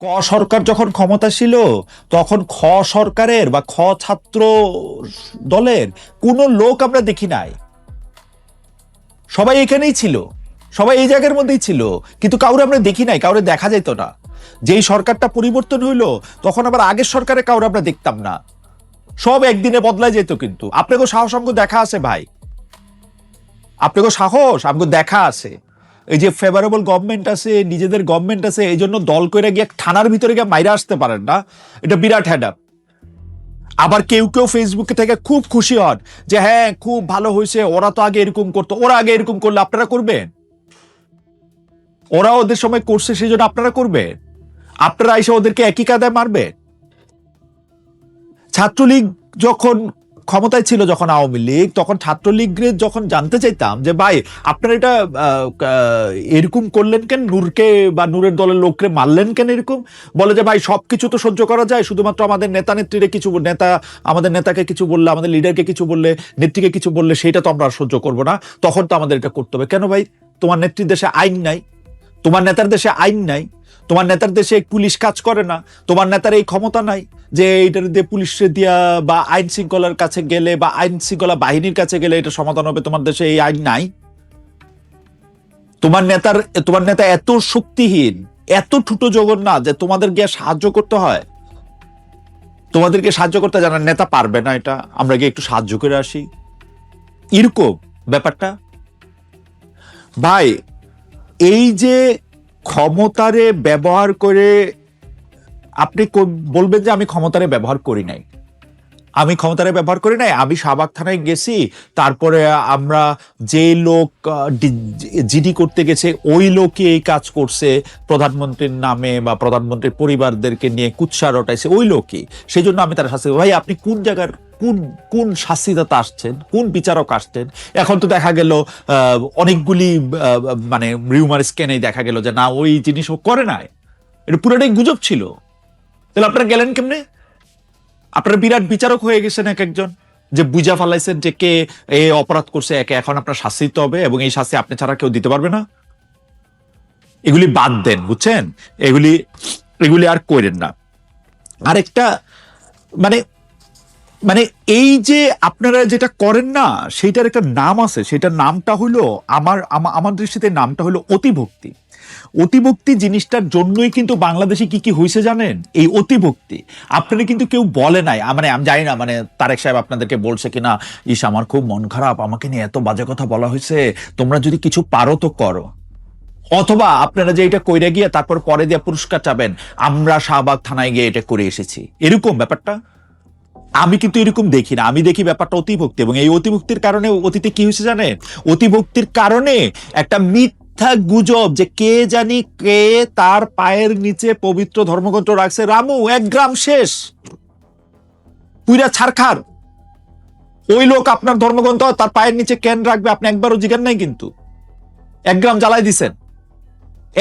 ক সরকার যখন ক্ষমতা ছিল তখন খ সরকারের বা খ ছাত্র দলের কোনো লোক আমরা দেখি নাই। সবাই এখানেই ছিল, সবাই এই জায়গার মধ্যেই ছিল, কিন্তু কাউরে আমরা দেখি নাই, কাউরে দেখা যেত না। যেই সরকারটা পরিবর্তন হইলো তখন আবার আগের সরকারে কাউরে আমরা দেখতাম না। সব একদিনে বদলায় যেত। কিন্তু আপনাকে সাহস আমগো দেখা আছে ভাই, আপনাকে সাহস আমগো দেখা আছে। এই যে ফেভারেবল গভর্নমেন্ট আছে, নিজেদের গভর্নমেন্ট আছে, এই জন্য দল করে গিয়ে থানার ভিতরে গিয়ে মাইরা আসতে পারেন না, এটা বিরাট হেডাপ। আবার কেউ কেউ ফেসবুকে থেকে খুব খুশি হন যে হ্যাঁ খুব ভালো হয়েছে, ওরা তো আগে এরকম করতো, ওরা আগে এরকম করলে আপনারা করবেন? ওরা ওদের সময় করছে সেই জন্য আপনারা করবেন? আপনারা এসে ওদেরকে একই কাদায় মারবেন? ছাত্রলীগ যখন ক্ষমতায় ছিল, যখন আওয়ামী লীগ, তখন ছাত্রলীগের যখন জানতে চাইতাম যে ভাই আপনারা এটা এরকম করলেন কেন, নূরকে বা নূরের দলের লোককে মারলেন কেন এরকম, বলে যে ভাই সবকিছু তো সহ্য করা যায়, শুধুমাত্র আমাদের নেতা নেত্রীরে কিছু আমাদের নেতাকে কিছু বললে, আমাদের লিডারকে কিছু বললে, নেত্রীকে কিছু বললে সেটা তো আমরা সহ্য করবো না, তখন তো আমাদের এটা করতে হবে। কেন ভাই? তোমার নেত্রীর দেশে আইন নাই, তোমার নেতার দেশে আইন নাই, তোমার নেতার দেশে পুলিশ কাজ করে না, তোমার নেতার এই ক্ষমতা নাই যে এইটার দিয়ে পুলিশে দিয়া বা আইন শৃঙ্খলার কাছে গেলে বা আইন শৃঙ্খলা বাহিনীর কাছে গেলে এটা সমাধান হবে। তোমার দেশে এই আইন নাই। তোমার নেতা এত শক্তিহীন, এত ঠুটো জগন্নাথ যে তোমাদের গিয়ে সাহায্য করতে হয়। তোমাদেরকে সাহায্য করতে জানার নেতা পারবে না, এটা আমরা গিয়ে একটু সাহায্য করে আসি, এরকম ব্যাপারটা। ভাই এই যে ক্ষমতারে ব্যবহার করে আপনি বলবেন যে আমি ক্ষমতারে ব্যবহার করি নাই, আমি ক্ষমতারে ব্যবহার করি নাই, আমি শাহবাগ থানায় গেছি, তারপরে আমরা যে লোক জিডি করতে গেছে ওই লোকই এই কাজ করছে, প্রধানমন্ত্রীর নামে বা প্রধানমন্ত্রীর পরিবারদেরকে নিয়ে কুৎসা রটাইছে ওই লোকই, সেই জন্য আমি তার শাস্তি। ভাই আপনি কোন জায়গার কোন কোন শাস্তিদাতা আসছেন, কোন বিচারক আসছেন? এখন তো দেখা গেল অনেকগুলি মানে রিউমার স্ক্যানে দেখা গেল যে না ওই জিনিস ও করে নাই, এটা পুরোটাই গুজব ছিল। তাহলে আপনারা গেলেন কেমনে? আপনারা বিরাট বিচারক হয়ে গেছেন এক একজন, যে বুঝা ফালাইছেন যে কে এ অপরাধ করছে, একে এখন আপনার শাস্তি দিতে হবে এবং এই শাস্তি আপনি ছাড়া কেউ দিতে পারবে না। এগুলি বাদ দেন, বুঝছেন? এগুলি এগুলি আর করেন না। আরেকটা মানে মানে এই যে আপনারা যেটা করেন না সেইটার একটা নাম আছে, সেটার নামটা হলো আমার দৃষ্টিতে নামটা হলো অতিভক্তি। অতিভক্তি জিনিসটার জন্যই কিন্তু বাংলাদেশে কি কি হয়েছে জানেন? এই অতিভক্তি। আপনারা কিন্তু কেউ বলে নাই, মানে আমি জানি না মানে তারেক সাহেব আপনাদেরকে বলছে কিনা, ইস আমার খুব মন খারাপ, আমাকে নিয়ে এত বাজে কথা বলা হয়েছে, তোমরা যদি কিছু পারো তো করো। অথবা আপনারা যে এটা কইরে গিয়ে তারপর পরে দিয়ে পুরস্কার চাবেন, আমরা শাহবাগ থানায় গিয়ে এটা করে এসেছি, এরকম ব্যাপারটা আমি কিন্তু এরকম দেখি না। আমি দেখি ব্যাপারটা অতিভক্তি, এবং এই অতিভক্তির কারণে অতীতে কি হয়েছে জানেন? অতিভক্তির কারণে একটা মিথ্যা গুজব যে কে জানি কে তার পায়ের নিচে পবিত্র ধর্মগ্রন্থ রাখছে, রামু 1 গ্রাম শেষ, পুইরা ছারখার। ওই লোক আপনার ধর্মগ্রন্থ তার পায়ের নিচে কেন রাখবে আপনি একবারও জিজ্ঞান নাই, কিন্তু 1 গ্রাম জ্বালাই দিছেন।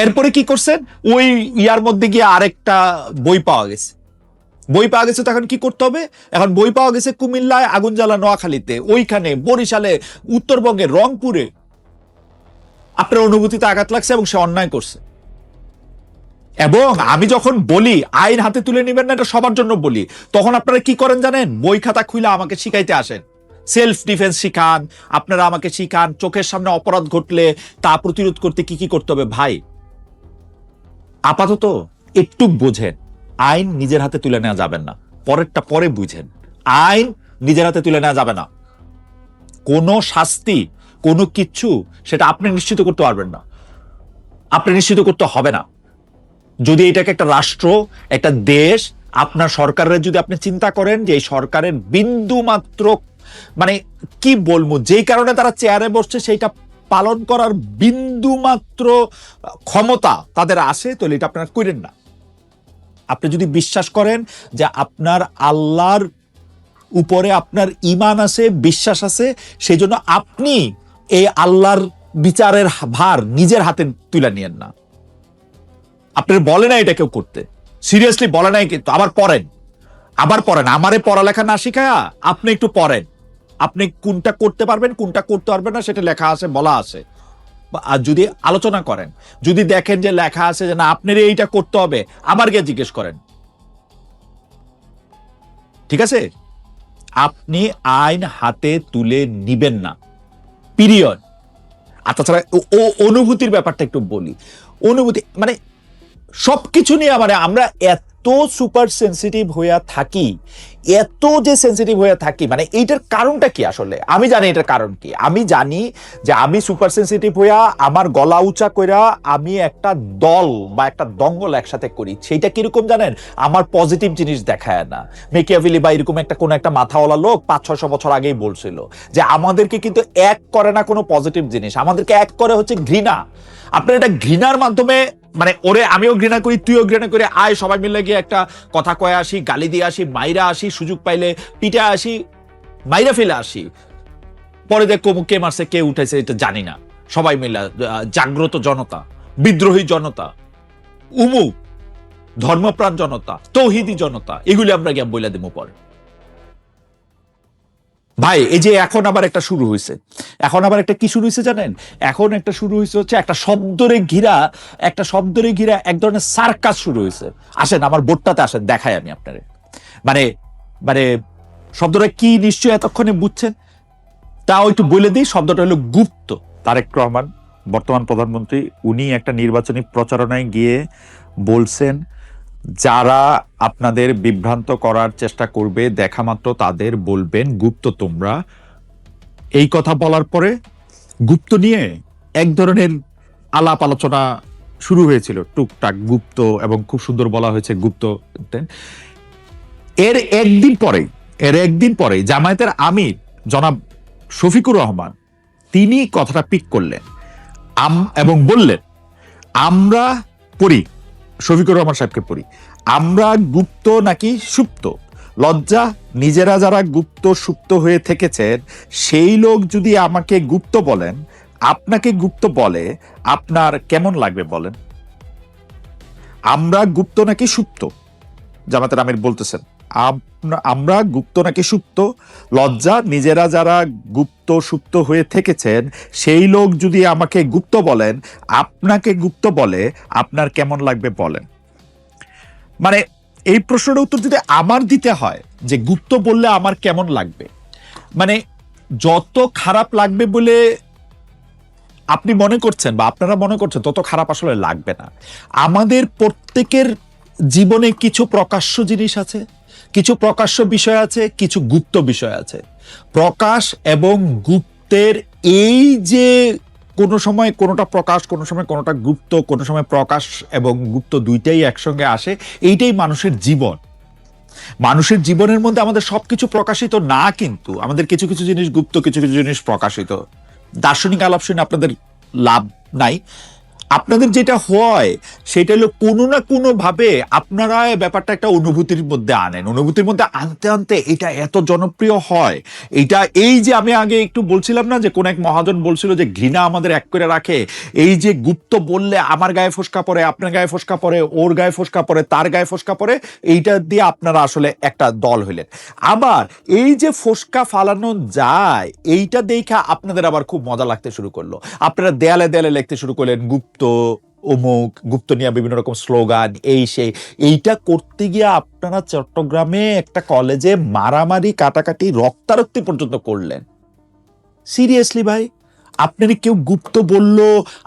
এরপরে কি করছেন? ওই ইয়ার মধ্যে গিয়ে আরেকটা বই পাওয়া গেছে, বই পাওয়া গেছে, তো এখন কি করতে হবে? এখন বই পাওয়া গেছে কুমিল্লায়, আগুন জ্বালা নোয়াখালীতে, ওইখানে বরিশালে, উত্তরবঙ্গে রংপুরে। আপনার অনুভূতিতে আঘাত লাগছে এবং সে অন্যায় করছে। এবং আমি যখন বলি আইন হাতে তুলে নেবেন না, এটা সবার জন্য বলি, তখন আপনারা কি করেন জানেন? বই খাতা খুলে আমাকে শিখাইতে আসেন, সেলফ ডিফেন্স শিখান, আপনারা আমাকে শিখান চোখের সামনে অপরাধ ঘটলে তা প্রতিরোধ করতে কি কি করতে হবে। ভাই আপাতত একটু বোঝেন, আইন নিজের হাতে তুলে নেওয়া যাবে না, পরেরটা পরে বুঝেন। আইন নিজের হাতে তুলে নেওয়া যাবে না, কোনো শাস্তি কোনো কিচ্ছু সেটা আপনি নিশ্চিত করতে পারবেন না, আপনি নিশ্চিত করতে হবে না। যদি এটাকে একটা রাষ্ট্র, একটা দেশ, আপনার সরকারের যদি আপনি চিন্তা করেন যে এই সরকারের বিন্দু মাত্র মানে কি বলবো, যেই কারণে তারা চেয়ারে বসছে সেইটা পালন করার বিন্দু মাত্র ক্ষমতা তাদের আসে, তাহলে এটা আপনারা করেন না। আপনি যদি বিশ্বাস করেন যে আপনার আল্লাহর উপরে আপনার ঈমান আছে, বিশ্বাস আছে, সেই জন্য আপনি এই আল্লাহর বিচারের ভার নিজের হাতে তুলে নিয়েন না। আপনার বলে না এটা কেউ করতে, সিরিয়াসলি বলে নাই, কিন্তু আবার পড়েন, আমারে পড়ালেখা না শিখায়া আপনি একটু পড়েন, আপনি কোনটা করতে পারবেন কোনটা করতে পারবেন না সেটা লেখা আছে, বলা আছে। যদি আলোচনা করেন, যদি দেখেন যে লেখা আছে যে না আপনার এইটা করতে হবে, আবার গিয়ে জিজ্ঞেস করেন। ঠিক আছে? আপনি আইন হাতে তুলে নিবেন না, পিরিয়ড। আর তাছাড়া অনুভূতির ব্যাপারটা একটু বলি। অনুভূতি মানে সবকিছু নিয়ে মানে আমরা এত সুপার সেন্সিটিভ হইয়া থাকি, এত যে সেন্সিটিভ হইয়া থাকি, মানে এইটার কারণটা কি আসলে? আমি জানি এটার কারণ কি। আমি জানি যে আমি সুপার সেন্সিটিভ হইয়া আমার গলা উঁচা কইরা আমি একটা দল বা একটা দঙ্গল একসাথে করি। সেইটা কিরকম জানেন? আমার পজিটিভ জিনিস দেখায় না। মেকিয়াভেলি বা এরকম একটা কোন একটা মাথাওয়ালা লোক 500-600 বছর আগেই বলছিল যে আমাদেরকে কিন্তু এক করে না কোনো পজিটিভ জিনিস, আমাদেরকে এক করে হচ্ছে ঘৃণা। আপনার এটা ঘৃণার মাধ্যমে মানে ওরে আমিও ঘৃণা করি, তুইও ঘৃণা করি, আয় সবাই মিলে গিয়ে একটা কথা কয়ে আসি, গালি দিয়ে আসি, মাইরা আসি, সুযোগ পাইলে পিঠে আসি, মাইরা ফেলে আসি, পরে দেখো কে মারছে কে উঠেছে এটা জানি না। সবাই মিলে জাগ্রত জনতা, বিদ্রোহী জনতা, উমুক ধর্মপ্রাণ জনতা, তৌহিদি জনতা, এগুলি আমরা গিয়ে বইলা দেবো পরে। ভাই এই যে এখন আবার একটা শুরু হয়েছে, এখন আবার একটা কি শুরু হয়েছে জানেন? এখন একটা শুরু হয়েছে হচ্ছে একটা শব্দরে ঘিরা, একটা শব্দরে ঘিরা এক ধরনের সার্কাস শুরু হয়েছে। আসেন আমার বোর্ডটাতে আসেন, দেখাই আমি আপনারে। মানে মানে শব্দটা কি নিশ্চয়ই এতক্ষণে বুঝছেন, তাও একটু বলে দিই। শব্দটা হলো গুপ্ত। তারেক রহমান বর্তমান প্রধানমন্ত্রী, উনি একটা নির্বাচনী প্রচারণায় গিয়ে বলছেন যারা আপনাদের বিভ্রান্ত করার চেষ্টা করবে দেখা মাত্র তাদের বলবেন গুপ্ত তোমরা। এই কথা বলার পরে গুপ্ত নিয়ে এক ধরনের আলাপ আলোচনা শুরু হয়েছিল, টুকটাক গুপ্ত, এবং খুব সুন্দর বলা হয়েছে গুপ্ত। এর একদিন পরে জামায়াতের আমির জনাব শফিকুর রহমান তিনি কথাটা পিক করলেন এবং বললেন আমরা পড়ি, শফিকুর রহমান সাহেবকে পড়ি, আমরা গুপ্ত নাকি সুপ্ত? লজ্জা, নিজেরা যারা গুপ্ত সুপ্ত হয়ে থেকেছেন সেই লোক যদি আমাকে গুপ্ত বলেন, আপনাকে গুপ্ত বলে, আপনার কেমন লাগবে বলেন? আমরা গুপ্ত নাকি সুপ্ত? জামাতের আমির বলতেছেন আমরা গুপ্ত নাকি সুপ্ত? লজ্জা, নিজেরা যারা গুপ্ত সুপ্ত হয়ে থেকেছেন সেই লোক যদি আমাকে গুপ্ত বলেন, আপনাকে গুপ্ত বলে, আপনার কেমন লাগবে বলেন? মানে এই প্রশ্নের উত্তর যদি আমার দিতে হয় যে গুপ্ত বললে আমার কেমন লাগবে, মানে যত খারাপ লাগবে বলে আপনি মনে করছেন বা আপনারা মনে করছেন তত খারাপ আসলে লাগবে না। আমাদের প্রত্যেকের জীবনে কিছু প্রকাশ্য জিনিস আছে, কিছু প্রকাশ্য বিষয় আছে, কিছু গুপ্ত বিষয় আছে। প্রকাশ এবং গুপ্তের এই যে কোনো সময় কোনোটা প্রকাশ, কোনো সময় কোনোটা গুপ্ত, কোনো সময় প্রকাশ এবং গুপ্ত দুইটাই একসঙ্গে আসে, এইটাই মানুষের জীবন। মানুষের জীবনের মধ্যে আমাদের সবকিছু প্রকাশিত না, কিন্তু আমাদের কিছু কিছু জিনিস গুপ্ত, কিছু কিছু জিনিস প্রকাশিত। দার্শনিক আলাপ শুনে আপনাদের লাভ নাই। আপনাদের যেটা হয় সেটা হলো কোনো না কোনো ভাবে আপনারা ব্যাপারটা একটা অনুভূতির মধ্যে আনেন। অনুভূতির মধ্যে আনতে আনতে এটা এত জনপ্রিয় হয়। এটা এই যে আমি আগে একটু বলছিলাম না যে কোন এক মহাজন বলছিল যে ঘৃণা আমাদের এক করে রাখে। এই যে গুপ্ত বললে আমার গায়ে ফোসকা পড়ে, আপনার গায়ে ফোসকা পড়ে, ওর গায়ে ফোসকা পড়ে, তার গায়ে ফোসকা পড়ে, এইটা দিয়ে আপনারা আসলে একটা দল হইলেন। আবার এই যে ফোসকা ফালানো যায় এইটা দেখে আপনাদের আবার খুব মজা লাগতে শুরু করলো। আপনারা দেয়ালে দেয়ালে লিখতে শুরু করলেন গুপ্ত অমুক, গুপ্ত নিয়ে বিভিন্ন রকম স্লোগান, এই সেই। এইটা করতে গিয়ে আপনারা চট্টগ্রামে একটা কলেজে মারামারি, কাটাকাটি, রক্তারক্তি পর্যন্ত করলেন। সিরিয়াসলি ভাই, আপনার কেউ গুপ্ত বলল,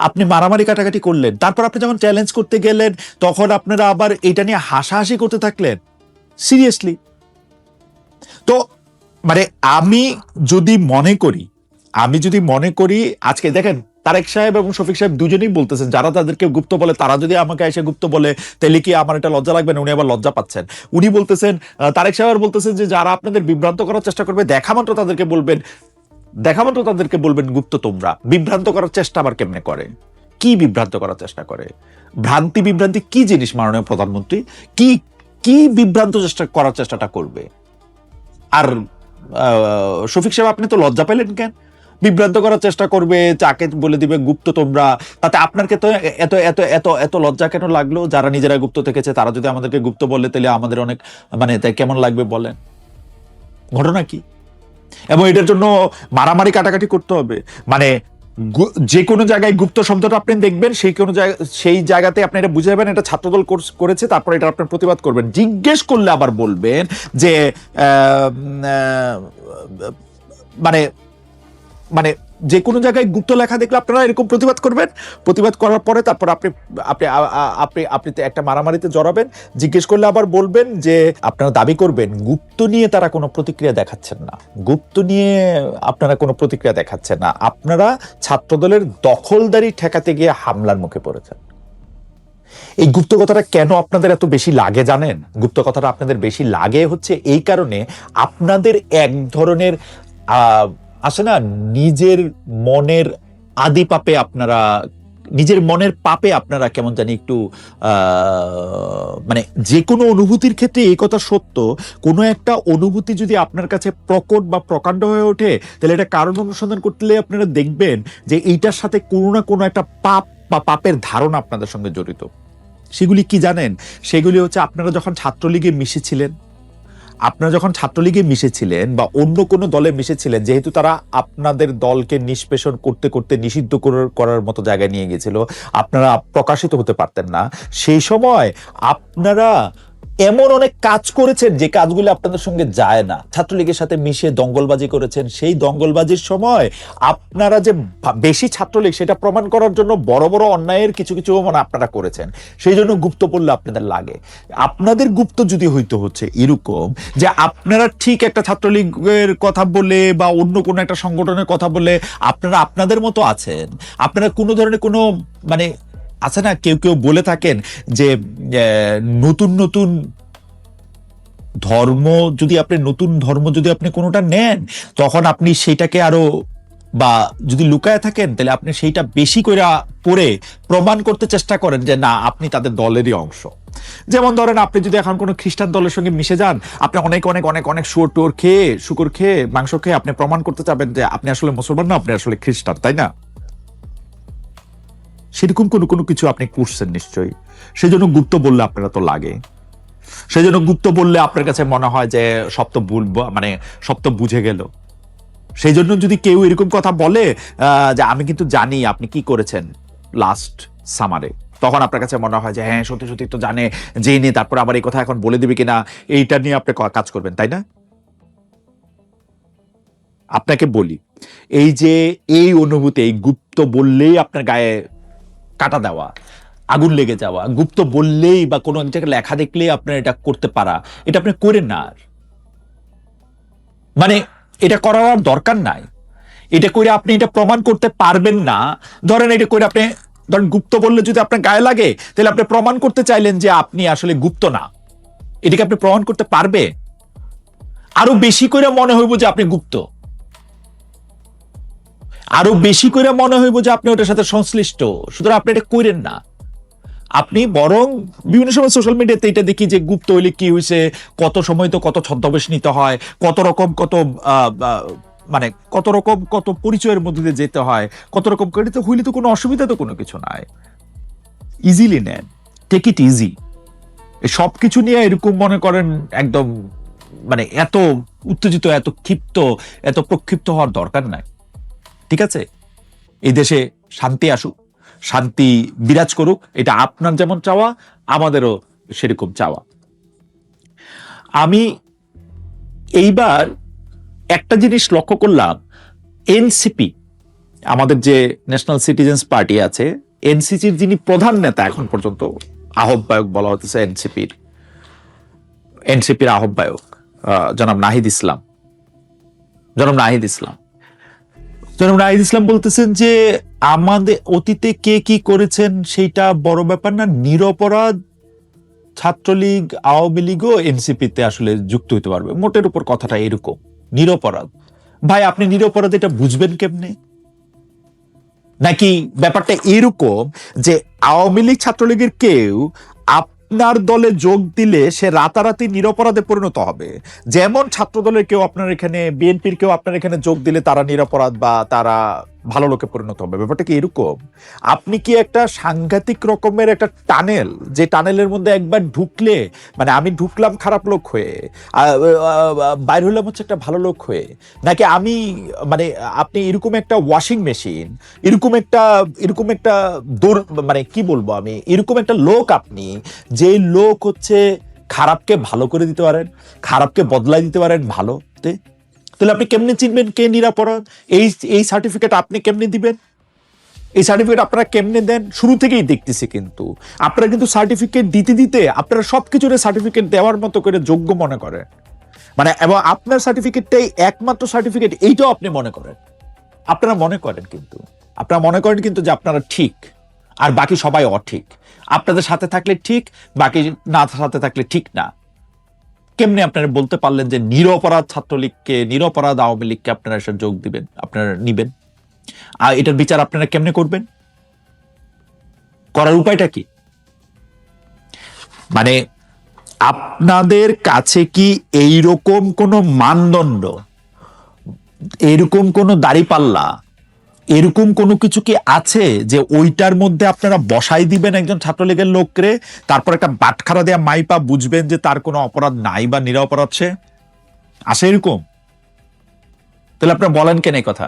আপনি মারামারি কাটাকাটি করলেন, তারপর আপনি যখন চ্যালেঞ্জ করতে গেলেন তখন আপনারা আবার এটা নিয়ে হাসাহাসি করতে থাকলেন। সিরিয়াসলি? তো মানে আমি যদি মনে করি আজকে দেখেন তারেক সাহেব এবং শফিক সাহেব দুজনেই বলতেছেন যারা তাদেরকে গুপ্ত বলে তারা যদি আমাকে এসে গুপ্ত বলে তাহলে কি আমার এটা লজ্জা লাগবে না? উনি আবার লজ্জা পাচ্ছেন। উনি বলতেছেন, তারেক সাহেব বলতেছেন যে যারা আপনাদের বিভ্রান্ত করার চেষ্টা করবে দেখা মাত্র তাদেরকে বলবেন গুপ্ত তোমরা। বিভ্রান্ত করার চেষ্টা আবার কেমনে করে? কি বিভ্রান্ত করার চেষ্টা করে? বিভ্রান্তি কি জিনিস মাননীয় প্রধানমন্ত্রী? কি কি বিভ্রান্ত করার চেষ্টাটা করবে? আর শফিক সাহেব আপনি তো লজ্জা পেলেন কেন? বিভ্রান্ত করার চেষ্টা করবে, চাকে বলে দিবে গুপ্ত তোমরা, তাতে আপনাকে তো এত এত এত এত লজ্জা কেন লাগলো? যারা নিজেরা গুপ্ত থেকেছে তারা যদি আমাদেরকে গুপ্ত বললে তাহলে আমাদের অনেক মানে তাই কেমন লাগবে বলেন? ঘটনা কি? এবং এটার জন্য মারামারি কাটাকাটি করতে হবে? মানে যে কোনো জায়গায় গুপ্ত শব্দটা আপনি দেখবেন, সেই জায়গাতে আপনি এটা বুঝে যাবেন এটা ছাত্রদল করেছে, তারপর এটা আপনার প্রতিবাদ করবেন। জিজ্ঞেস করলে আবার বলবেন যে মানে মানে যে কোনো জায়গায় গুপ্ত লেখা দেখলে আপনারা এরকম প্রতিবাদ করবেন। প্রতিবাদ করার পরে তারপর আপনি আপনি আপনি আপনি একটা মারামারিতে জড়াবেন। জিজ্ঞেস করলে আবার বলবেন যে আপনারা দাবি করবেন গুপ্ত নিয়ে তারা কোনো প্রতিক্রিয়া দেখাচ্ছেন না, গুপ্ত নিয়ে আপনারা কোনো প্রতিক্রিয়া দেখাচ্ছেন না, আপনারা ছাত্রদলের দখলদারি ঠেকাতে গিয়ে হামলার মুখে পড়েছেন। এই গুপ্ত কথাটা কেন আপনাদের এত বেশি লাগে জানেন? গুপ্ত কথাটা আপনাদের বেশি লাগে হচ্ছে এই কারণে, আপনাদের এক ধরনের আসে না, নিজের মনের আদি পাপে আপনারা, নিজের মনের পাপে আপনারা কেমন জানি একটু মানে যে কোনো অনুভূতির ক্ষেত্রে এই কথা সত্য, কোনো একটা অনুভূতি যদি আপনার কাছে প্রকট বা প্রকাণ্ড হয়ে ওঠে, তাহলে এটা কারণ অনুসন্ধান করলে আপনারা দেখবেন যে এইটার সাথে কোনো না কোনো একটা পাপ বা পাপের ধারণা আপনাদের সঙ্গে জড়িত। সেগুলি কি জানেন? সেগুলি হচ্ছে আপনারা যখন ছাত্রলীগে মিশেছিলেন, বা অন্য কোনো দলে মিশেছিলেন, যেহেতু তারা আপনাদের দলকে নিষ্পেষণ করতে করতে নিষিদ্ধ করার মতো জায়গায় নিয়ে গেছিল, আপনারা প্রকাশিত হতে পারতেন না। সেই সময় আপনারা এমন অনেক কাজ করেছেন যে কাজগুলো আপনাদের সঙ্গে যায় না। ছাত্রলীগের সাথে মিশে দঙ্গলবাজি করেছেন। সেই দঙ্গলবাজির সময় আপনারা যে বেশি ছাত্রলীগ, সেটা প্রমাণ করার জন্য বড় বড় অন্যায়ের কিছু কিছু মানে আপনারা করেছেন। সেই জন্য গুপ্ত বললে আপনাদের লাগে। আপনাদের গুপ্ত যদি হইতো হচ্ছে এরকম যে আপনারা ঠিক একটা ছাত্রলীগের কথা বলে বা অন্য কোনো একটা সংগঠনের কথা বলে আপনারা আপনাদের মতো আছেন, আপনারা কোনো ধরনের কোনো মানে আছে না, কেউ কেউ বলে থাকেন যে নতুন নতুন ধর্ম যদি আপনি কোনোটা নেন, তখন আপনি সেইটাকে আরো, বা যদি লুকায় থাকেন তাহলে আপনি সেইটা বেশি করে পড়ে প্রমাণ করতে চেষ্টা করেন যে না, আপনি তাদের দলেরই অংশ। যেমন ধরেন, আপনি যদি এখন কোনো খ্রিস্টান দলের সঙ্গে মিশে যান, আপনি অনেক অনেক অনেক অনেক শুকর খেয়ে মাংস খেয়ে আপনি প্রমাণ করতে চাবেন যে আপনি আসলে মুসলমান না, আপনি আসলে খ্রিস্টান, তাই না? সেরকম কোনো কিছু আপনি করছেন নিশ্চয়ই। সেই জন্য গুপ্ত বললে আপনারা তো লাগে। সেই জন্য গুপ্ত বললে আপনার কাছে মনে হয় যে সব তো বুঝে গেল। সেই জন্য যদি কেউ এরকম কথা বলে যে আমি কিন্তু জানি আপনি কি করেছেন লাস্ট সামারে, তখন আপনার কাছে মনে হয় যে হ্যাঁ সত্যি সত্যি তো জানে, জেনে তারপর আবার এই কথা এখন বলে দিবে কিনা, এইটা নিয়ে আপনি কাজ করবেন, তাই না? আপনাকে বলি, এই যে এই অনুভূতি, এই গুপ্ত বললেই আপনার গায়ে কাটা দেওয়া, আগুন লেগে যাওয়া, গুপ্ত বললেই বা কোনো এক জায়গায় লেখা দেখলেই আপনার এটা করতে পারা, এটা আপনি করেন না। আর মানে এটা করার দরকার নাই। এটা করে আপনি এটা প্রমাণ করতে পারবেন না। ধরেন গুপ্ত বললে যদি আপনার গায়ে লাগে, তাহলে আপনি প্রমাণ করতে চাইলেন যে আপনি আসলে গুপ্ত না, এটাকে আপনি প্রমাণ করতে পারবে? আরো বেশি করে মনে হইব যে আপনি গুপ্ত, আরো বেশি করে মনে হইব যে আপনি ওটার সাথে সংশ্লিষ্ট। সুতরাং আপনি এটা করেন না। আপনি বরং বিভিন্ন সময় সোশ্যাল মিডিয়াতে এটা দেখি যে গুপ্ত হইলে কি হয়েছে, কত সময় তো কত ছদ্মবেশ নিতে হয়, কত রকম কত পরিচয়ের মধ্যে দিয়ে যেতে হয়, কত রকম করে হইলে তো কোনো অসুবিধা তো কোনো কিছু নাই। ইজিলি নেন, টেক ইট ইজি। সবকিছু নিয়ে এরকম মনে করেন একদম এত উত্তেজিত, এত ক্ষিপ্ত, এত প্রক্ষিপ্ত হওয়ার দরকার নাই। ঠিক আছে? এই দেশে শান্তি আসুক, শান্তি বিরাজ করুক, এটা আপনার যেমন চাওয়া, আমাদেরও সেরকম চাওয়া। আমি এইবার একটা জিনিস লক্ষ্য করলাম, এনসিপি, আমাদের যে ন্যাশনাল সিটিজেন্স পার্টি আছে, এনসিপির যিনি প্রধান নেতা এখন পর্যন্ত, আহ্বায়ক বলা হতেছে এনসিপির আহ্বায়ক জনাব নাহিদ ইসলাম বলতেছেন যে আমাদের অতীতে কে কি করেছেন সেইটা বড় ব্যাপার না, নিরপরাধ ছাত্রলীগ, আওয়ামী লীগও এনসিপিতে আসলে যুক্ত হইতে পারবে। মোটের উপর কথাটা এরকম, নিরপরাধ। ভাই, আপনি নিরপরাধ এটা বুঝবেন কেমনে? নাকি ব্যাপারটা এরকম যে আওয়ামী লীগ, ছাত্রলীগের কেউ আপনার দলে যোগ দিলে সে রাতারাতি নিরপরাধে পরিণত হবে? যেমন ছাত্র দলের কেউ আপনার এখানে, বিএনপির কেউ আপনার এখানে যোগ দিলে তারা নিরপরাধ বা তারা ভালো লোকে পরিণত হবে। ব্যাপারটা কি এরকম? আপনি কি একটা সাংঘাতিক রকমের একটা টানেল, যে টানেলের মধ্যে একবার ঢুকলে, মানে আমি ঢুকলাম খারাপ লোক হয়ে, বাইর হলাম হচ্ছে একটা ভালো লোক হয়ে, নাকি আমি মানে আপনি এরকম একটা ওয়াশিং মেশিন, এরকম একটা দৌড়, মানে কি বলবো আমি, এরকম একটা লোক আপনি, যে লোক হচ্ছে খারাপকে ভালো করে দিতে পারেন, খারাপকে বদলাই দিতে পারেন ভালোতে। তাহলে আপনি কেমনে চিনবেন কে নিরাপরাধ? এই এই সার্টিফিকেট আপনি কেমনে দিবেন? এই সার্টিফিকেট আপনারা কেমনে দেন? শুরু থেকেই দেখতেছি কিন্তু আপনারা কিন্তু সার্টিফিকেট দিতে দিতে আপনারা সবকিছুরে সার্টিফিকেট দেওয়ার মতো করে যোগ্য মনে করেন, মানে এবং আপনার সার্টিফিকেটটাই একমাত্র সার্টিফিকেট এইটাও আপনি মনে করেন। আপনারা মনে করেন কিন্তু যে আপনারা ঠিক আর বাকি সবাই অঠিক। আপনাদের সাথে থাকলে ঠিক, বাকি না সাথে থাকলে ঠিক না। কেমনে আপনারা বলতে পারলেন যে নিরপরাধ ছাত্রলীগকে, নিরপরাধ আওয়ামী লীগকে আপনারা এসে যোগ দিবেন, আপনারা নিবেন? আর এটার বিচার আপনারা কেমনে করবেন? করার উপায়টা কি? মানে আপনাদের কাছে কি এইরকম কোনো মানদণ্ড, এরকম কোনো দাঁড়িপাল্লা, এরকম কোনো কিছু কি আছে যে ওইটার মধ্যে আপনারা বসাই দিবেন একজন ছাত্রলীগের লোকরে, তারপর একটা বাটখারা দেয়া মাইপা বুঝবেন যে তার কোনো অপরাধ নাই বা নিরপরাধ সে? আসে এরকম? তাহলে আপনারা বলেন কেন এই কথা?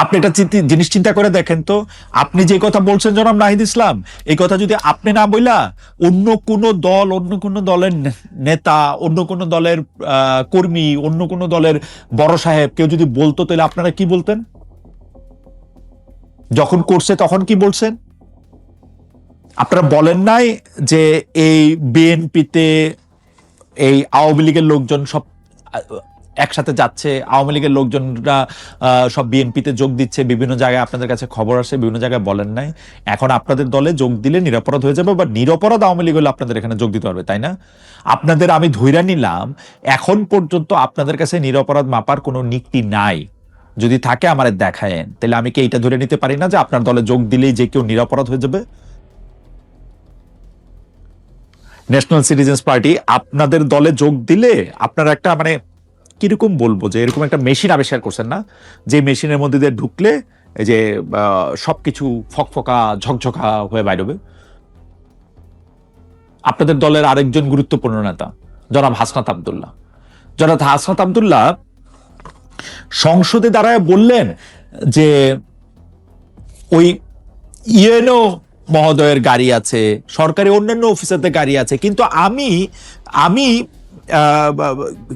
আপনি একটা জিনিস চিন্তা করে দেখেন তো, আপনি যে কথা বলছেন জনাব নাহিদ ইসলাম, এই কথা যদি আপনি না বইলা অন্য কোন দল, অন্য কোন দলের নেতা, অন্য কোন দলের কর্মী, অন্য কোন দলের বড় সাহেব কেউ যদি বলতো, তাহলে আপনারা কি বলতেন? যখন করছে তখন কি বলছেন? আপনারা বলেন নাই যে এই বিএনপিতে এই আওয়ামী লীগের লোকজন সব একসাথে যাচ্ছে, আওয়ামী লীগের লোকজনরা সব বিএনপিতে যোগ দিচ্ছে, বিভিন্ন জায়গায় আপনাদের কাছে খবর আসে, বিভিন্ন জায়গায় বলেন নাই। এখন আপনাদের দলে যোগ দিলে নিরপরাধ হয়ে যাবে, বা নিরপরাধ আওয়ামী লীগ হলে আপনাদের এখানে যোগ দিতে পারবে, তাই না? আপনাদের আমি ধইরা নিলাম এখন পর্যন্ত আপনাদের কাছে নিরপরাধ মাপার কোনো নীতি নাই। যদি থাকে আমারে দেখায়েন, তাহলে আমি কি এইটা ধরে নিতে পারি না যে আপনার দলে যোগ দিলেই যে কেউ নিরপরাধ হয়ে যাবে? ন্যাশনাল সিটিজেন্স পার্টি আপনাদের দলে যোগ দিলে আপনারা একটা, মানে কিরকম বলবো, যে এরকম একটা মেশিন আবিষ্কার করছেন না, যে মেশিনের মধ্যে দিয়ে ঢুকলে এই যে সবকিছু ফকফকা ঝকঝকা হয়ে বাইরবে। আপনাদের দলের আরেকজন গুরুত্বপূর্ণ নেতা জনাব হাসনাত আব্দুল্লাহ, সংসদে দাঁড়ায় বললেন যে ওই ইউএনও মহোদয়ের গাড়ি আছে, সরকারি অন্যান্য অফিসারদের গাড়ি আছে, কিন্তু আমি আমি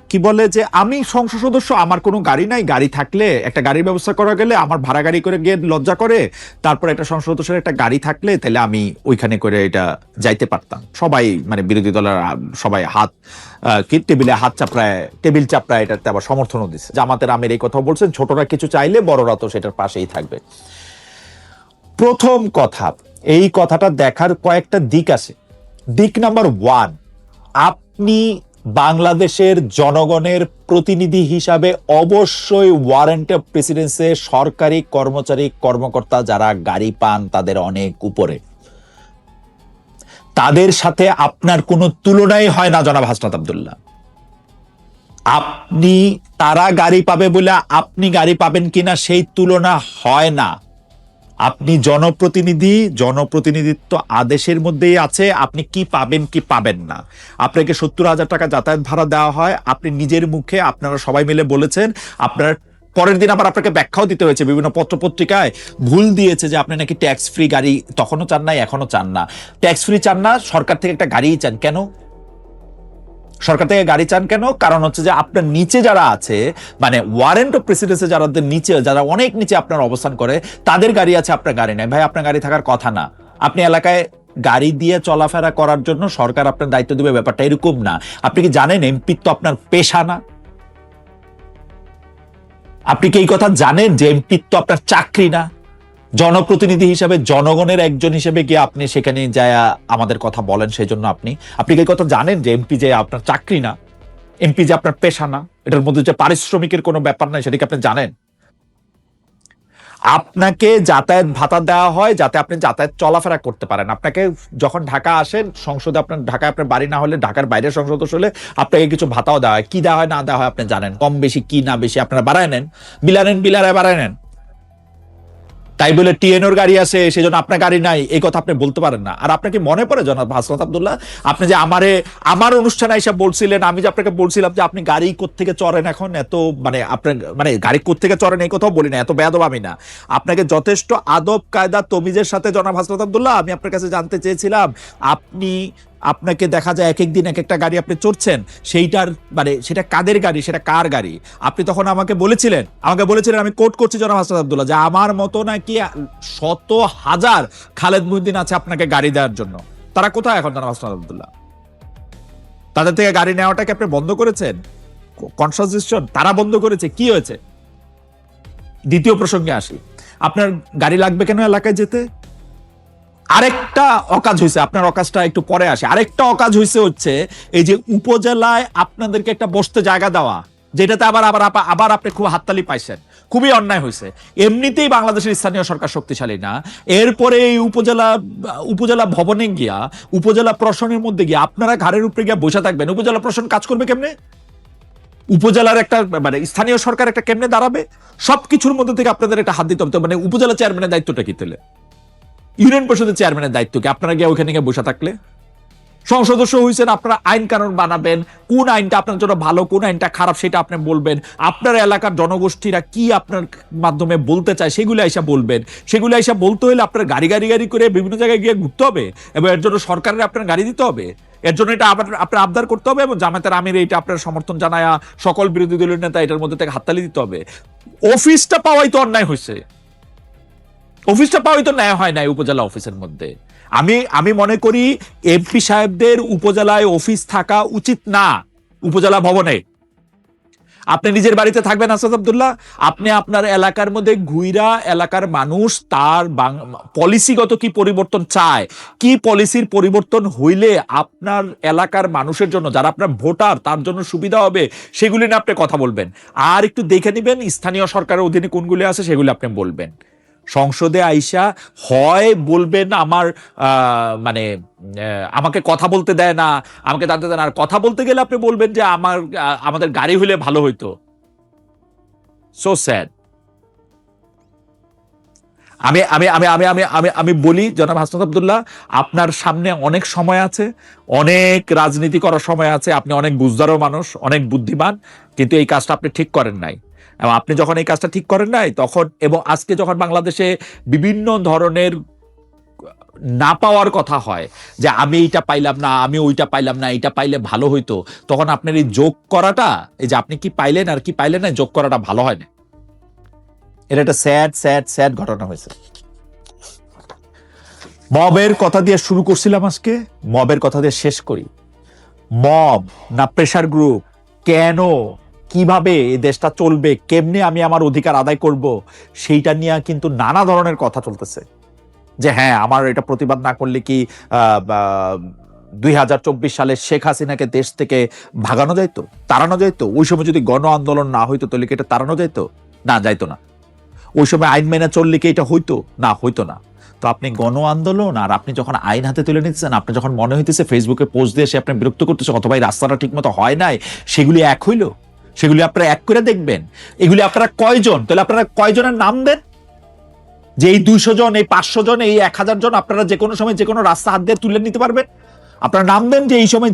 কি বলে যে আমি সংসদ সদস্য, আমার কোনো গাড়ি নাই। গাড়ি থাকলে, একটা গাড়ির ব্যবস্থা করা গেলে আমার ভাড়া গাড়ি করে গিয়ে লজ্জা করে, তারপর একটা সংসদ সদস্যের একটা গাড়ি থাকলে তাহলে আমি ওইখানে করে এটা যাইতে পারতাম। সবাই, মানে বিরোধী দলের সবাই হাত কি টেবিলে হাত চাপড়ায়, টেবিল চাপড়ায় এটাতে আবার সমর্থনও দিচ্ছে। জামাতের আমির এই কথা বলছেন, ছোটরা কিছু চাইলে বড়রা তো সেটার পাশেই থাকবে। প্রথম কথা, এই কথাটা দেখার কয়েকটা দিক আছে। দিক নাম্বার 1, আপনি বাংলাদেশের জনগণের প্রতিনিধি হিসাবে অবশ্যই ওয়ারেন্ট অফ প্রেসিডেন্সে সরকারি কর্মচারী কর্মকর্তা যারা গাড়ি পান তাদের অনেক উপরে, তাদের সাথে আপনার কোনো তুলনাই হয় না জনাব হাসনাত আব্দুল্লাহ। আপনি, তারা গাড়ি পাবে বলে আপনি গাড়ি পাবেন কিনা সেই তুলনা হয় না। আপনি জনপ্রতিনিধি, জনপ্রতিনিধিত্ব আদেশের মধ্যেই আছে আপনি কি পাবেন কি পাবেন না। আপনাকে 70,000 টাকা যাতায়াত ভাড়া দেওয়া হয়, আপনি নিজের মুখে, আপনারা সবাই মিলে বলেছেন, আপনার পরের দিন আবার আপনাকে ব্যাখ্যাও দিতে হয়েছে, বিভিন্ন পত্র পত্রিকায় ভুল দিয়েছে যে আপনি নাকি ট্যাক্স ফ্রি গাড়ি তখনও চান না, এখনো চান না। ট্যাক্স ফ্রি চান না, সরকার থেকে একটা গাড়িই চান কেন? সরকার থেকে গাড়ি চান কেন? কারণ হচ্ছে যে আপনার নিচে যারা আছে, মানে ওয়ারেন্ট অফ প্রেসিডেন্সে যাদের নিচে, যারা অনেক নিচে আপনার অবস্থান করে, তাদের গাড়ি আছে, আপনার গাড়ি নাই। ভাই, আপনার গাড়ি থাকার কথা না। আপনি এলাকায় গাড়ি দিয়ে চলাফেরা করার জন্য সরকার আপনার দায়িত্ব দিবে, ব্যাপারটা এরকম না। আপনি কি জানেন এমপি তো আপনার পেশা না? আপনি কি এই কথা জানেন যে এমপি তো আপনার চাকরি না? জনপ্রতিনিধি হিসাবে, জনগণের একজন হিসেবে গিয়ে আপনি সেখানে যায় আমাদের কথা বলেন, সেই জন্য আপনি কি এই কথা জানেন যে এমপি যে আপনার চাকরি না, এমপি যে আপনার পেশা না, এটার মধ্যে যে পারিশ্রমিকের কোনো ব্যাপার নাই, সেটা কি আপনি জানেন? আপনাকে যাতায়াত ভাতা দেওয়া হয় যাতে আপনি যাতায়াত চলাফেরা করতে পারেন। আপনাকে যখন ঢাকা আসেন সংসদে, আপনার ঢাকায় আপনার বাড়ি না হলে, ঢাকার বাইরে সংসদ হলে আপনাকে কিছু ভাতাও দেওয়া হয়। কি দেওয়া হয় না দেওয়া হয় আপনি জানেন, কম বেশি কি না বেশি আপনারা বাড়ায় নেন, বিলায় বাড়ায় নেন। তাই বলে টিএনওর গাড়ি আছে সেজন্য আপনার গাড়ি নাই, এই কথা আপনি বলতে পারেন না। আর আপনাকে মনে পড়ে জনাব হাসনাত আব্দুল্লাহ, আপনি যে আমার অনুষ্ঠানে এসে বলছিলেন, আমি যে আপনাকে বলছিলাম যে আপনি গাড়ি কোত্থেকে চড়েন এখন, এত মানে আপনার মানে গাড়ি কোত্থেকে চড়েন এই কথাও বলি না, এত বেয়াদব আমি না। আপনাকে যথেষ্ট আদব কায়দা তমিজের সাথে জনাব হাসনাত আব্দুল্লাহ, আমি আপনার কাছে জানতে চেয়েছিলাম আপনাকে দেখা যায় এক এক দিন এক একটা গাড়ি আপনি চড়ছেন, সেইটার মানে সেটা কাদের গাড়ি, সেটা কার গাড়ি? আপনি তখন আমাকে বলেছিলেন আমি কোট করছি জনাব হাসনাত আব্দুল্লাহ, যে আমার মতো নাকি শত হাজার খালেদ মুহিউদ্দিন আছে আপনাকে গাড়ি দেওয়ার জন্য। তারা কোথায় এখন জনাব হাসনাত আব্দুল্লাহ? তাদের থেকে গাড়ি নেওয়াটাকে আপনি বন্ধ করেছেন, কনসাসেশন তারা বন্ধ করেছে, কি হয়েছে? দ্বিতীয় প্রসঙ্গে আসি, আপনার গাড়ি লাগবে কেন এলাকায় যেতে? আরেকটা অকাজ হয়েছে, আপনার অকাজটা একটু পরে আসে। আরেকটা অকাজ হচ্ছে এই যে উপজেলায় আপনাদেরকে একটা বসতে জায়গা দেওয়া, যেটাতে আবার আপনি খুব হাততালি পাইছেন, খুবই অন্যায় হয়েছে। এমনিতেই বাংলাদেশের স্থানীয় সরকার শক্তিশালী না, এরপরে এই উপজেলা ভবনে গিয়া উপজেলা প্রশাসনের মধ্যে গিয়ে আপনারা ঘাড়ের উপরে গিয়ে বসে থাকবেন। উপজেলা প্রশাসন কাজ করবে কেমনে? উপজেলার একটা মানে স্থানীয় সরকার একটা কেমনে দাঁড়াবে? সবকিছুর মধ্যে থেকে আপনাদের একটা হাত দিতে হবে। মানে উপজেলা চেয়ারম্যানের দায়িত্বটা কি তাহলে? ইউনিয়ন পরিষদের চেয়ারম্যানের দায়িত্ব কি? আপনারা গিয়ে ওখানে গিয়ে বসে থাকলে? সংসদ সদস্য হয়েছেন, আপনারা আইন কানুন বানাবেন, কোন আইনটা আপনার জন্য ভালো, কোন আইনটা খারাপ সেটা আপনি বলবেন। আপনার এলাকার জনগোষ্ঠীরা কি আপনার মাধ্যমে বলতে চায় সেগুলো আইসা বলবেন। সেগুলো আইসা বলতে হলে আপনার গাড়ি করে বিভিন্ন জায়গায় গিয়ে ঘুরতে হবে, এবং এর জন্য সরকারের আপনার গাড়ি দিতে হবে, এর জন্য এটা আপনার আবদার করতে হবে, এবং জামায়াতের আমির এটা আপনার সমর্থন জানায়া সকল বিরোধী দলের নেতা এটার মধ্যে থেকে হাততালি দিতে হবে। অফিসটা পাওয়াই তো অন্যায় হয়েছে, অফিসটা পাওয়াই তো ন্যায় হয় নাই উপজেলা অফিসের মধ্যে। আমি মনে করি এমপি সাহেবদের উপজেলায় অফিস থাকা উচিত না। উপজেলা ভবনে আপনি নিজের বাড়িতে থাকবেন আসাদ আব্দুল্লাহ, আপনি আপনার এলাকার মধ্যে ঘুইরা এলাকার মানুষ তার পলিসিগত কি পরিবর্তন চায়, কি পলিসির পরিবর্তন হইলে আপনার এলাকার মানুষের জন্য, যারা আপনার ভোটার তার জন্য সুবিধা হবে, সেগুলি নিয়ে আপনি কথা বলবেন। আর একটু দেখে নিবেন স্থানীয় সরকারের অধীনে কোনগুলি আছে সেগুলি আপনি বলবেন। সংসদে আইসা হয় বলবেন আমার মানে আমাকে কথা বলতে দেয় না, আমাকে জানতে দেয় না, আর কথা বলতে গেলে আপনি বলবেন যে আমাদের গাড়ি হইলে ভালো হইতো। So sad. আমি আমি আমি আমি আমি আমি আমি বলি জনাব হাসনাত আব্দুল্লাহ, আপনার সামনে অনেক সময় আছে, অনেক রাজনীতি করার সময় আছে, আপনি অনেক বুঝদারও মানুষ, অনেক বুদ্ধিমান, কিন্তু এই কাজটা আপনি ঠিক করেন নাই। এবং আপনি যখন এই কাজটা ঠিক করেন নাই তখন, এবং আজকে যখন বাংলাদেশে বিভিন্ন ধরনের না পাওয়ার কথা হয়, যে আমি এইটা পাইলাম না, আমি ওইটা পাইলাম না, এইটা পাইলে ভালো হইতো, তখন আপনার এই যোগ করাটা, এই যে আপনি কি পাইলেন আর কি পাইলেন না, যোগ করাটা ভালো হয় না। এটা একটা স্যাড ঘটনা হয়েছে। মবের কথা দিয়ে শুরু করছিলাম, আজকে মবের কথা দিয়ে শেষ করি। মব না প্রেসার গ্রুপ, কেন কিভাবে এই দেশটা চলবে, কেমনে আমি আমার অধিকার আদায় করব, সেইটা নিয়ে কিন্তু নানা ধরনের কথা চলতেছে। যে হ্যাঁ, আমার এটা প্রতিবাদ না করলে কি 2024 সালে শেখ হাসিনাকে দেশ থেকে ভাগানো যাইতো, তাড়ানো যাইতো? ওই সময় যদি গণ আন্দোলন না হইতো তাহলে কি এটা তাড়ানো যাইতো? না, যাইতো না। ওই সময় আইন মেনে চললে কি এটা হইতো? না, হইতো না। তো আপনি গণ আন্দোলন আর আপনি যখন আইন হাতে তুলে নিচ্ছেন, আপনি যখন মনে হইতেছে ফেসবুকে পোস্ট দিয়ে সে আপনি বিরক্ত করতেছে, অথবা এই রাস্তাটা ঠিক মতো হয় নাই, সেগুলি এক হইলো, সেগুলি আপনারা এক করে দেখবেন। এগুলি আপনারা কয়জন, তাহলে আপনারা কয়জনের নাম দেন, যে এই 200 জন, এই 500 জন, এই 1000 জন আপনারা যে কোনো সময় যে কোনো রাস্তা হাত দিয়ে তুলে নিতে পারবেন। আপনারা নাম দেন যে এই সময়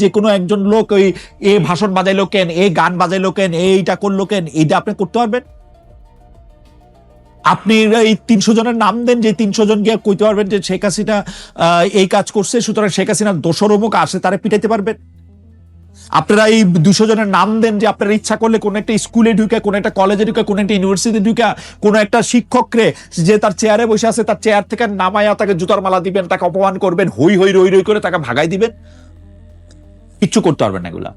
যে কোনো একজন লোক ওই এ ভাষণ বাজাইলো কেন, এ গান বাজাইলো কেন, এইটা করলো কেন, এইটা আপনি করতে পারবেন। আপনি এই 300 জনের নাম দেন, যে 300 জন গিয়ে কইতে পারবেন যে শেখ হাসিনা এই কাজ করছে, সুতরাং শেখ হাসিনার দোষর অমুক আসে, তারা পিটাইতে পারবেন। আপনারা এই 200 জনের নাম দেন যে আপনারা ইচ্ছা করলে কোন একটা স্কুলে ঢুকে, কোন একটা কলেজে ঢুকে, কোন একটা ইউনিভার্সিটি ঢুকে, কোন একটা শিক্ষকরে যে তার চেয়ারে বসে আছে তার চেয়ার থেকে নামায়া তাকে জুতার মালা দিবেন, তাকে অপমান করবেন, হই রই করে তাকে ভাগাই দিবেন। কিচ্ছু করতে পারবেন না এগুলা।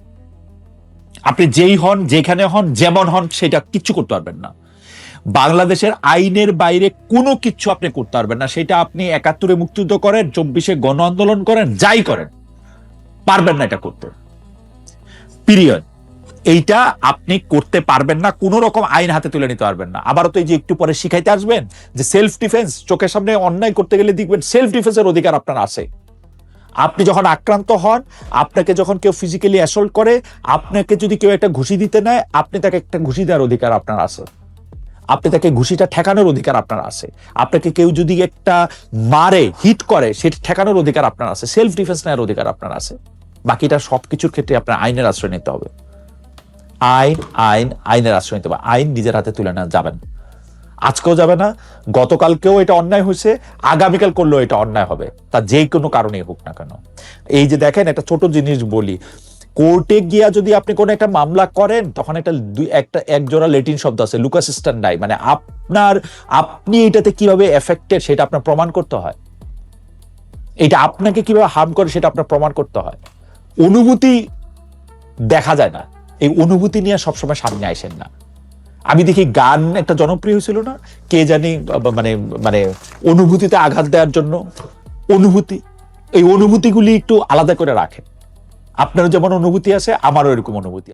আপনি যেই হন, যেখানে হন, যেমন হন, সেটা কিচ্ছু করতে পারবেন না। বাংলাদেশের আইনের বাইরে কোনো কিচ্ছু আপনি করতে পারবেন না। সেটা আপনি 71-এ মুক্তিযুদ্ধ করেন, 24-এ গণ আন্দোলন করেন, যাই করেন, পারবেন না এটা করতে। পিরিয়ড। এইটা আপনি করতে পারবেন না, কোন রকম আইন হাতে তুলে নিতে পারবেন না। আবারও তো এই যে একটু পরে শিখাইতে আসবেন যে সেলফ ডিফেন্স, চোখের সামনে অন্যায় করতে গেলে দেখবেন সেলফ ডিফেন্সের অধিকার আপনার আছে। আপনি যখন আক্রান্ত হন, আপনাকে যখন কেউ ফিজিক্যালি অ্যাসল্ট করে, আপনাকে যদি কেউ একটা ঘুষি দিতে নেয়, আপনি তাকে একটা ঘুষি দেওয়ার অধিকার আপনার আছে। আপনি তাকে ঘুষিটা ঠেকানোর অধিকার আপনার আছে। আপনাকে কেউ যদি একটা মারে, হিট করে, সেটা ঠেকানোর অধিকার আপনার আছে, সেলফ ডিফেন্স নেওয়ার অধিকার আপনার আছে। বাকিটা সবকিছুর ক্ষেত্রে আপনার আইনের আশ্রয় নিতে হবে। আইনের আশ্রয় নিতে হবে। আইন নিজের হাতে তুলে নেওয়া যাবে না, আজকেও যাবে না, গতকালকেও এটা অন্যায় হয়েছে, আগামীকাল করলেও এটা অন্যায় হবে, তা যে কোনো কারণেই হোক না কেন। এই যে দেখেন, একটা ছোট জিনিস বলি, কোর্টে গিয়া যদি আপনি কোনো একটা মামলা করেন, তখন এক জোড়া লেটিন শব্দ আছে, লুকাস স্ট্যান্ডাই, মানে আপনি এটাতে কিভাবে এফেক্টেড সেটা আপনার প্রমাণ করতে হয়, এটা আপনাকে কিভাবে হার্ম করে সেটা আপনার প্রমাণ করতে হয়। অনুভূতি দেখা যায় না, এই অনুভূতি নিয়ে সবসময় সামনে আসেন না। আমি দেখি গান একটা জনপ্রিয় হয়েছিল না, কে জানি মানে মানে অনুভূতিতে আঘাত দেওয়ার জন্য। এই অনুভূতিগুলি একটু আলাদা করে রাখেন। আপনারও যেমন অনুভূতি আছে, আমারও এরকম অনুভূতি।